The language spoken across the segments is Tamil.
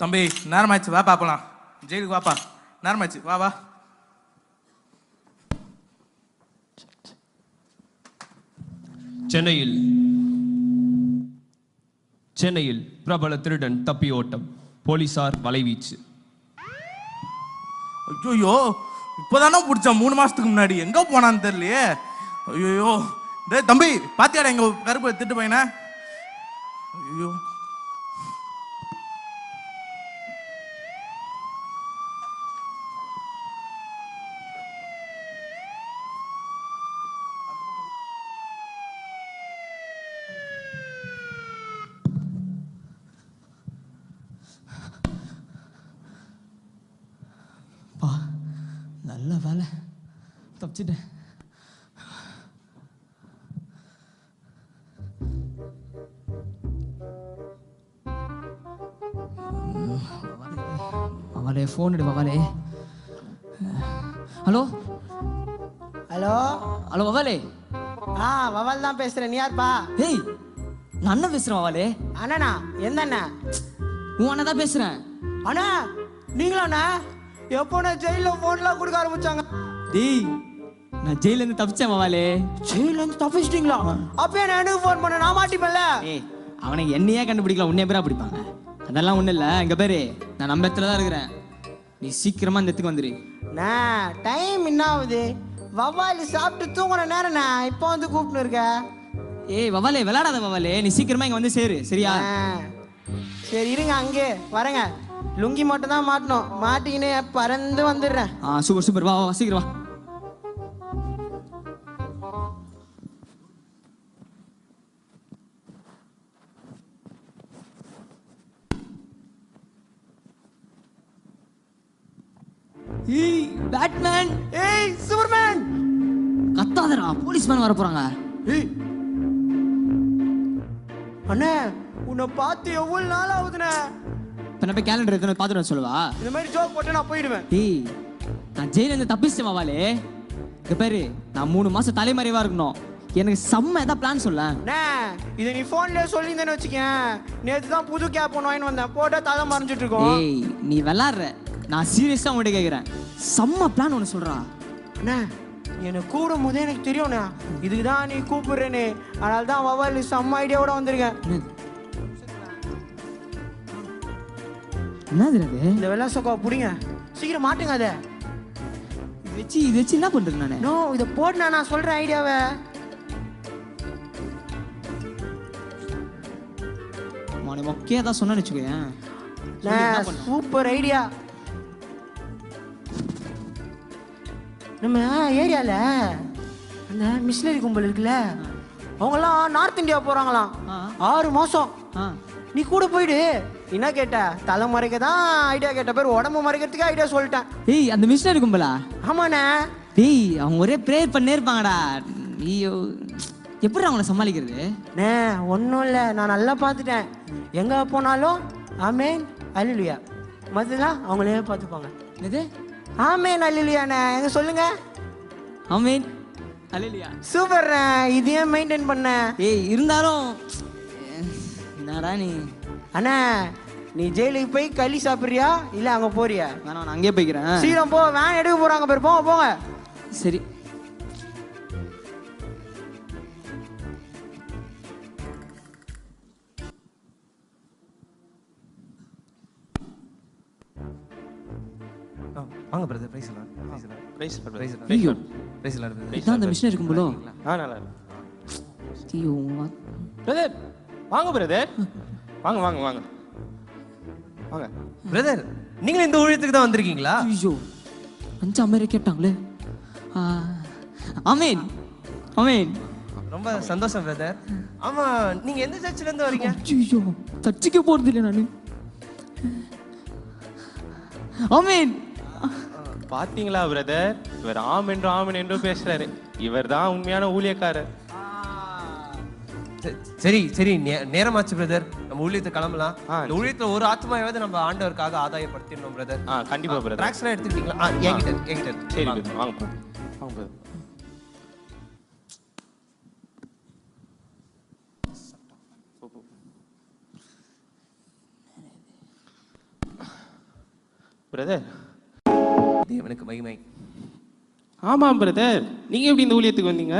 தம்பி நேரமாச்சு வா பாப்பலாம். ஜெயிலுக்கு வாப்பா. நேரமாச்சு வா வா. சென்னையில் பிரபல திருடன் தப்பி ஓட்டம், போலீசார் வலைவீச்சு. ஐயோ இப்போதானே பிடிச்சான் 3 மாசத்துக்கு முன்னாடி. எங்க போனான்னு தெரியலையே. ஐயோ டேய் தம்பி பாத்தியாடா எங்க கருப்பு திட்டு பையனா? ஐயோ நல்ல வேலை தப்பிச்சிட்டேன். வவாலே ஃபோன் எடு வவாலே. ஹலோ ஹலோ ஹலோ வவாலே. வவால் தான் பேசுறேன். நீ யாருப்பா? ஏய் நான் அண்ணன் பேசுறேன் வவாலே. அண்ணனா? எந்த அண்ணா? உன் அண்ணன் தான் பேசுறேன். அண்ணா நீங்களாண்ணா? எப்போ நான் ஜெயிலில் ஃபோன்லாம் கொடுக்க ஆரம்பிச்சாங்க? டேய் நான் ஜெயில இருந்து தப்பிச்சேன் வவாலே. ஜெயில இருந்து தப்பிச்சிட்டீங்களா? அப்பயே நான் எனக்கு ஃபோன் பண்ண நான் மாட்டிப்பேன்ல. ஏய் அவனை என்னையே கண்டுபிடிக்கலாம், உன்னைய பேரா பிடிப்பாங்க. அதெல்லாம் ஒன்றும் இல்லை. இங்கே பேரு நான் நம்ம இடத்துல தான் இருக்கிறேன். நீ சீக்கிரமா இந்த இடத்துக்கு வந்துரு. டைம் என்ன ஆகுது? வவாலி சாப்பிட்டு தூங்குற நேரண்ணா இப்போ வந்து கூப்பிட்டு இருக்க. ஏய் வவாலே விளையாடாத வவாலே, நீ சீக்கிரமா இங்கே வந்து சேரு சரியா? சரி இருங்க அங்கே வரேங்க. லுங்கி மட்டும் தான் மாட்டணும், மாட்டிக்கினே பறந்து வந்துடுறேன். சூப்பர் சூப்பர், வா வா சீக்கிரம் வா. ஏய் பேட்மேன், ஏய் சூப்பர்மேன். கத்தாதடா, போலீஸ்மேன் வர போறாங்க. ஏய் அண்ணே உன்னை பார்த்து எவ்வளவு நாள் ஆகுதுண்ணே. இப்போ நான் போய் கேலண்டர் எடுத்து பார்த்துட்டு சொல்லுவா. இந்த மாதிரி ஜோக் போட்டு நான் போயிடுவேன். ஏய் நான் ஜெயில இருந்து தப்பிச்சிட்டேன் வவாலே. இங்க பேரு நான் 3 மாசம் தலைமறைவா இருக்கணும். எனக்கு செம்ம ஏதாவது பிளான் சொல்ல. இதை நீ போன்லயே சொல்லியிருந்தேன்னு வச்சுக்கேன். நேற்று தான் புது கேப் ஒன்று வாங்கி வந்தேன், போட்டா தலை மறைஞ்சிட்டு இருக்கோம். ஏய் நீ விளாடுற, நான் சீரியஸா உங்கள்கிட்ட கேட்குறேன். செம்ம பிளான் ஒன்று சொல்றா. அண்ணா எனக்கு கூடும் போதே எனக்கு தெரியும்ண்ணா இதுக்கு தான் நீ கூப்பிடுறேன்னு. அதனால தான் வவாலி செம்ம ஐடியாவோட வந்திருக்கேன். என்னது அது? இந்த வெள்ளை சொக்கா பிடிங்க, சீக்கிரம் மாட்டுங்க. அதை இது வச்சு என்ன பண்றது நானு? நோ இதை போட்டுனா நான் சொல்றேன் ஐடியாவை. மொக்கையா தான் சொன்னு வச்சுக்கோயேன். Super idea. நம்ம ஏரியால அந்த மிஷினரி கும்பல் இருக்குல்ல, அவங்கெல்லாம் நார்த் இந்தியா போறாங்களாம் 6 மாசம். நீ கூட போயிடு. என்ன கேட்ட? தலை மறைக்க தான் ஐடியா கேட்ட, பேர் உடம்பு மறைக்கிறதுக்கு ஐடியா சொல்லிட்டேன். ஏய் அந்த மிஷினரி கும்பலா? ஆமாண்ணே. டேய் அவங்க ஒரே ப்ரேயர் பண்ணே இருப்பாங்கடா. ஐயோ எப்படி அவங்கள சமாளிக்கிறது? ஒன்றும் இல்லை, நான் நல்லா பார்த்துட்டேன். எங்கே போனாலும் ஆமேன் அல்லேலூயா மதுதான் அவங்களே பார்த்துப்பாங்க. என்னது ஆமேன் அல்லேலூயாண்ணே? எங்க சொல்லுங்க. ஆமேன் அல்லேலூயா. சூப்பர், இதையே மெயின்டைன் பண்ண. ஏய் இருந்தாலும் என்னடா நீ? அண்ணா நீ ஜெயிலுக்கு போய் களி சாப்பிட்றியா இல்லை அங்கே போறியா? நான் அங்கேயே போய்க்கிறேன். சீக்கிரம் போ, வேன் எடுக்க போகிறாங்க பேர். போங்க போங்க. சரி வாங்க பிரதர். பிரைஸ் எல்லாம் பிரைஸ் பிரைஸ் ஐயோ பிரைஸ் எல்லாம் இதான் அந்த மிஷினரி கும்பலோ? நல்லா இருக்கு. ஐயோ பிரதர் வாங்க பிரதர். வாங்க வாங்க வாங்க வாங்க பிரதர். நீங்களும் இந்த ஊழியத்துக்கு தான் வந்திருக்கீங்களா? ஐயோ 5 அமெரிக்கா கேட்டாங்களே. ஆமேன் ஆமேன். ரொம்ப சந்தோஷம் பிரதர். ஆமா நீங்க எந்த சர்ச்சில இருந்து வரீங்க? ஐயோ சர்ச்சுக்கு போறது இல்லை நானு. ஆமேன். பாத்தீங்களா பிரதர், இவர் ஆம் என்று பேசுறாரு. இவர் தான் உண்மையான ஊழியக்காரர். சரி சரி நேரமாச்சு பிரதர், நம்ம ஊழியத்தை கிளம்பலாம். இந்த ஊழியத்துல ஒரு ஆத்மாவது நம்ம ஆண்டவருக்காக ஆதாயப்படுத்திடணும் பிரதர். கண்டிப்பா பிரதர். ட்ராக்ஸ் எல்லாம் எடுத்துக்கிட்டீங்களா? என்கிட்ட சரி வாங்க வாங்க பிரதர். பிரதர். தேவனுக்கு மகிமை. ஆமாம் பிரதர், நீங்க எப்படி இந்த ஊழியத்துக்கு வந்தீங்க?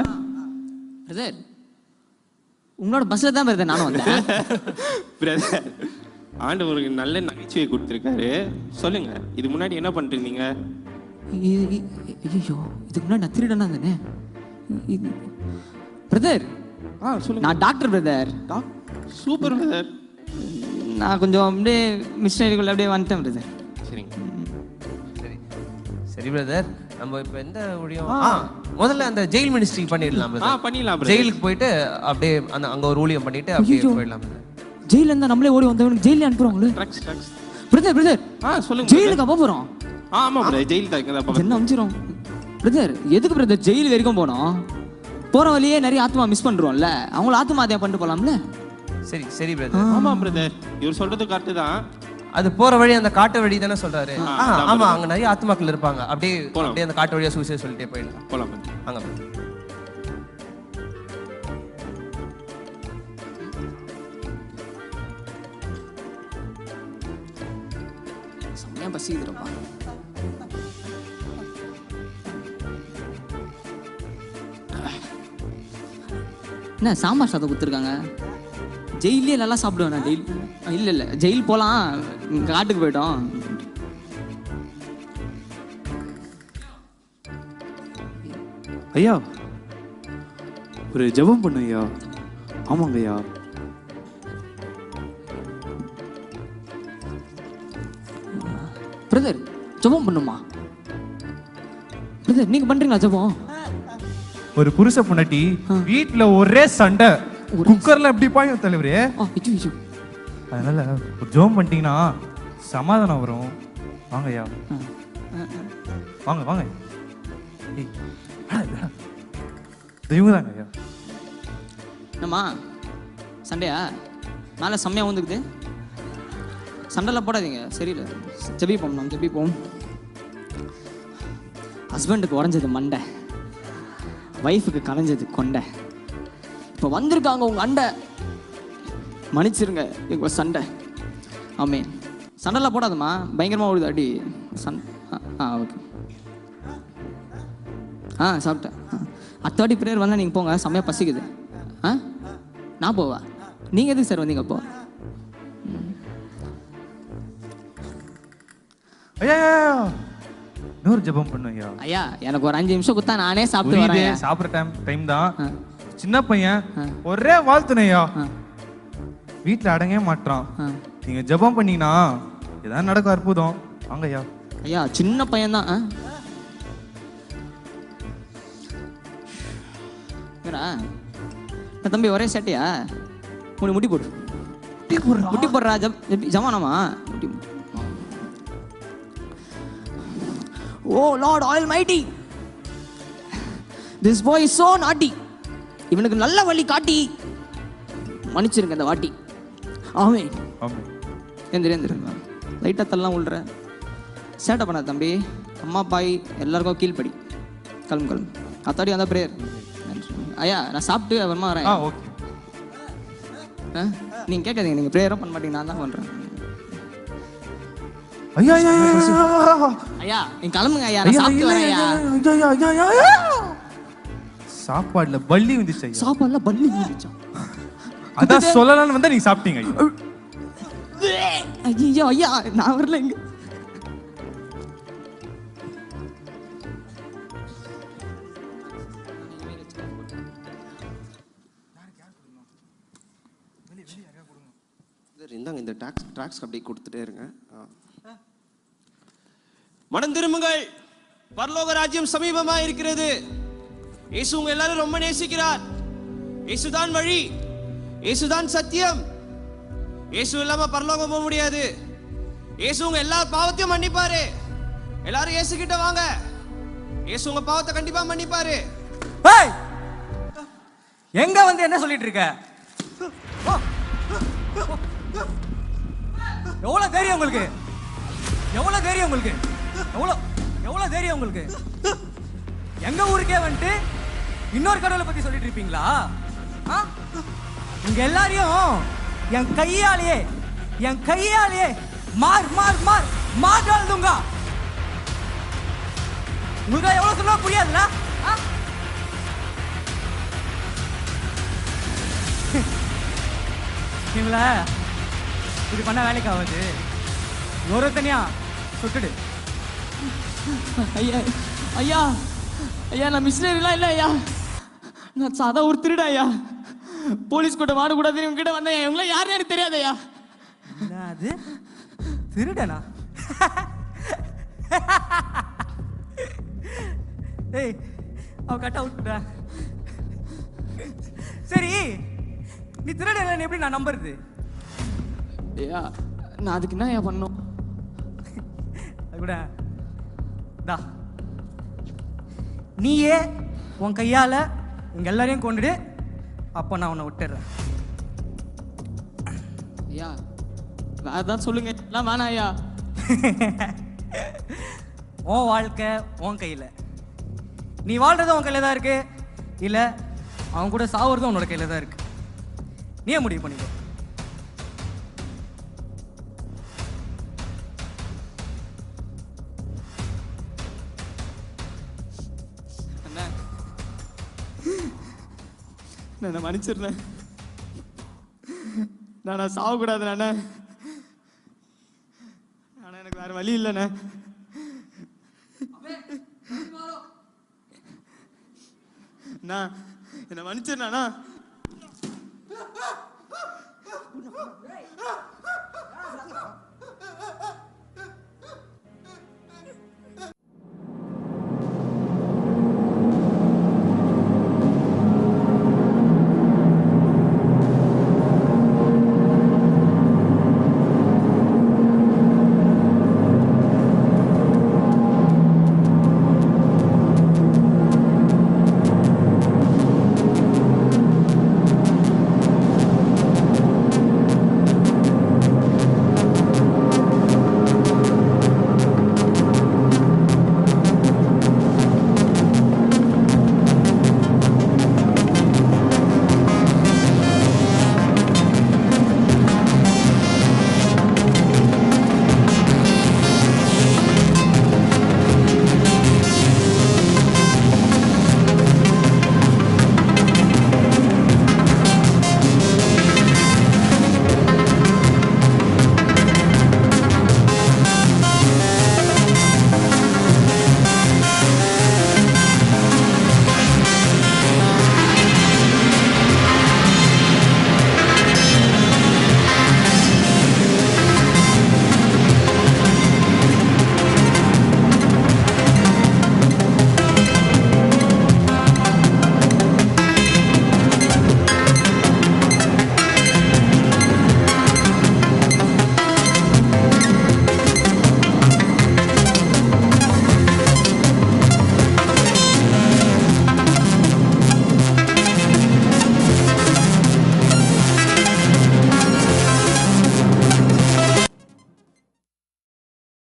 பிரதர் உங்களோட பஸ்ல தான் பிரதர் நானும் வந்தேன். பிரதர், ஆண்டவருக்கு நல்ல நகைச்சுவை கொடுத்துருக்காரு. சொல்லுங்க, இது முன்னாடி என்ன பண்ணிட்டு இருந்தீங்க? ஐயோ, இதுக்கு முன்னாடி நான் திருடனா தானே பிரதர்? சொல்லுங்க. நான் டாக்டர் பிரதர். Super brother. நான் கொஞ்சம் அப்படியே மிஷினரிக்குள்ள அப்படியே வந்துட்டேன் பிரதர். சரிங்க. சரி பிரதர், நம்ம இப்ப எந்த ஊழியம்? முதல்ல அந்த ஜெயில் மினிஸ்ட்ரி பண்ணிடலாம் பிரதர். பண்ணிடலாம் பிரதர். ஜெயிலுக்கு போயிட்டு அப்படியே அங்க ஒரு ஊழியம் பண்ணிட்டு அப்படியே போயிடலாம் பிரதர். ஜெயில இருந்தா நம்மளே ஓடி வந்தவனுக்கு ஜெயில அனுப்புறோங்களே. பிரதர் பிரதர் சொல்லுங்க. ஜெயிலுக்கு அப்ப போறோம். ஆமா பிரதர், ஜெயில் தான் என்ன அமிச்சிரும் பிரதர். எதுக்கு பிரதர் ஜெயில் வரைக்கும் போனோம்? போற வழியே நிறைய ஆத்மா மிஸ் பண்றோம்ல, அவங்கள ஆத்மாத்தியம் பண்ணிட்டு போலாம்ல. சரி சரி பிரதர். ஆமா பிரதர், இவர் சொல்றது கரெக்ட் தான். அது போற வழி அந்த காட்டு வழி தானே சொல்றாரு? ஆமா, அங்க நிறைய ஆத்மாக்கள் இருப்பாங்க. அப்படியே அப்படியே அந்த காட்டு வழியா சுவிசேஷம் சொல்லிட்டே போயிடலாம். போலாம் அங்க செம்மையா பசிக்குதுப்பா. என்ன சாம்பார் சாதம் கொடுத்துருக்காங்க? ஜெயிலே நல்லா சாப்பிடுவேன் நான் டெய்லி. இல்லை இல்லை, ஜெயில் போகலாம், காட்டுக்கு போயிட்டோம். ஐயா ஒரு ஜெபம் பண்ணு ஐயா. ஆமாங்க ஐயா. பிரதர் ஜெபம் பண்ணுமா? பிரதர் நீங்க பண்றீங்களா ஜெபம்? ஒரு புருஷ பொண்டாட்டி வீட்டுல ஒரே சண்டை, குக்கர்ல எப்படி பாயும் தலைவரே. அதனால ஒரு ஜெபம் பண்ணிட்டீங்கன்னா சமாதானம் வரும். வாங்க ஐயா, வாங்க வாங்க. இவங்க தாங்க ஐயா. என்னம்மா சண்டையா? மேலே செம்மையா வந்துக்குது. சண்டைலாம் போடாதீங்க, சரியில்லை. ஜெபிப்போம், நாம் ஜெபிப்போம். ஹஸ்பண்டுக்கு உடஞ்சது மண்டை, ஒய்ஃபுக்கு கலைஞ்சது கொண்டை. இப்போ வந்திருக்காங்க உங்க அண்டை, மன்னிச்சிருங்க எங்க சண்டை. ஆமே, சண்டைலாம் போடாதம்மா, பயங்கரமாக ஓடுது அடி. ஓகே. சாப்பிட்டேன். அடுத்த வாட்டி பிரேயர் வந்தால் நீங்கள் போங்க, செம்மையாக பசிக்குது. நான் போவா? நீங்கள் எதுக்கு சார் வந்தீங்க அப்போ? ஐயா இன்னொரு ஜெபம் பண்ணு ஐயா. ஐயா எனக்கு ஒரு 5 நிமிஷம் கொடுத்தா நானே சாப்பிட்டு வரேன். சாப்பிட்ற டைம் தான். சின்ன பையன் ஒரே வாழ்த்துனையா, வீட்டுல அடங்கவே மாட்டான். நீங்க ஜெபம் பண்ணீங்கன்னா ஏதாவது நடக்கும் அற்புதம். வாங்க ஐயா. ஐயா சின்ன பையன் தான். தம்பி ஒரே சேட்டையா? முட்டி போடு, முட்டி போடுறா. ஜமானமா முட்டி. Oh Lord Almighty, this boy is so naughty. இவனுக்கு நல்ல வழி காட்டி மன்னிச்சிருங்க இந்த வாட்டி. ஆமென். எந்திரிங்க, லைட்டாக தள்ளலாம் விழுற. சேட்டை பண்ண தம்பி. அம்மா பாய் எல்லாருக்கும் கீழ்படி. கிளம்பு. அத்தாடி வந்தா பிரேயர். ஐயா நான் சாப்பிட்டு அப்புறமா வரேன். ஓகே. நீங்க கேட்காதீங்க, நீங்க பிரேயரும் பண்ண மாட்டீங்க, நான் தான் பண்றேன். ஐயா ஐயா நீங்க கிளம்புங்க ஐயா, நான் சாப்பிட்டு வரேன் ஐயா. சாப்பாடுல பல்லி வந்துச்சு ஐயா. சாப்பாடுல பல்லி வந்துச்சா? அதான் சொல்லலாம்னு வந்தா நீங்க சாப்பிட்டீங்க ஐயா. ஐயோ ஐயா நான் வரல. இங்க இந்தாங்க, இந்த ட்ராக்ஸ் அப்படியே கொடுத்துட்டே இருங்க. மனம் திரும்புங்கள், பரலோக ராஜ்யம் சமீபமா இருக்கிறது. இயேசு உங்க எல்லாரும் ரொம்ப நேசிக்கிறார். இயேசுதான் வழி, இயேசுதான் சத்தியம். இயேசு இல்லாம பரலோகம் போக முடியாது. இயேசு உங்க எல்லா பாவத்தையும் மன்னிப்பாரு. எல்லாரும் இயேசு கிட்ட வாங்க, இயேசு உங்க பாவத்தை கண்டிப்பா மன்னிப்பாரு. எங்க வந்து என்ன சொல்லிட்டு இருக்க? எவ்வளவு தைரியம் உங்களுக்கு? எவ்வளவு தைரியம் உங்களுக்கு? எவ்வளவு தைரியம் உங்களுக்கு? எங்க ஊருக்கே வந்துட்டு இன்னொரு கடவுளை பத்தி சொல்லிட்டு இருப்பீங்களா? உங்க எல்லாரையும் என் கையாலேயே மார் மார் மார் मार डाल दूंगा உங்களுக்கு எவ்வளவு சொல்ல புரியாதுல இவங்கள இப்படி பண்ண வேலைக்கு ஆகுது ஒரு தனியா சுட்டுடு ஐயா ஐயா ஐயா நான் மிஷினரிலாம் இல்லை ஐயா நான் சாதா ஒரு திருடா ஐயா போலீஸ் கூட மாடக்கூடாதுன்னு இவங்க கிட்ட வந்தேன் இவங்களாம் யாருன்னு எனக்கு தெரியாது ஐயா அது திருடனா ஏய் அவ கட் அவுட்டா சரி நீ திருடன எப்படி நான் நம்புறது ஐயா நான் அதுக்கு என்ன ஐயா பண்ணோம் கூட டா நீயே உன் கையால இங்க எல்லாரையும் கொண்டுடு அப்போ நான் உன்னை விட்டுடுறேன் ஐயா வேற ஏதாவது சொல்லுங்க எல்லாம் வேணாம் ஐயா உன் வாழ்க்கை உன் கையில் நீ வாழ்றது உன் கையில் தான் இருக்கு இல்லை அவன் கூட சாவுறதும் உன்னோட கையில் தான் இருக்கு நீயே முடிவு பண்ணிக்கோ நான் மன்னிச்சிடுறேன் நான் சாகக்கூடாது நானே ஆனால் எனக்கு வேற வழி இல்லைண்ணே நான் என்னை மன்னிச்சிடுறேண்ணா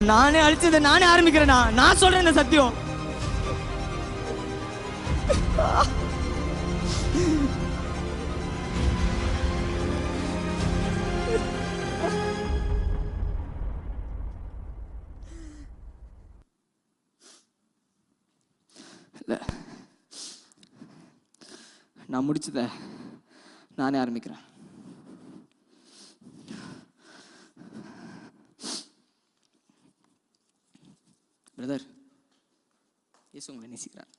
நானே அழிச்சதை நானே ஆரம்பிக்கிறேனா நான் சொல்றேன் சத்தியம் நான் முடிச்சத நானே ஆரம்பிக்கிறேன் பிரதர் இயேசு உங்களை நேசிக்கிறார்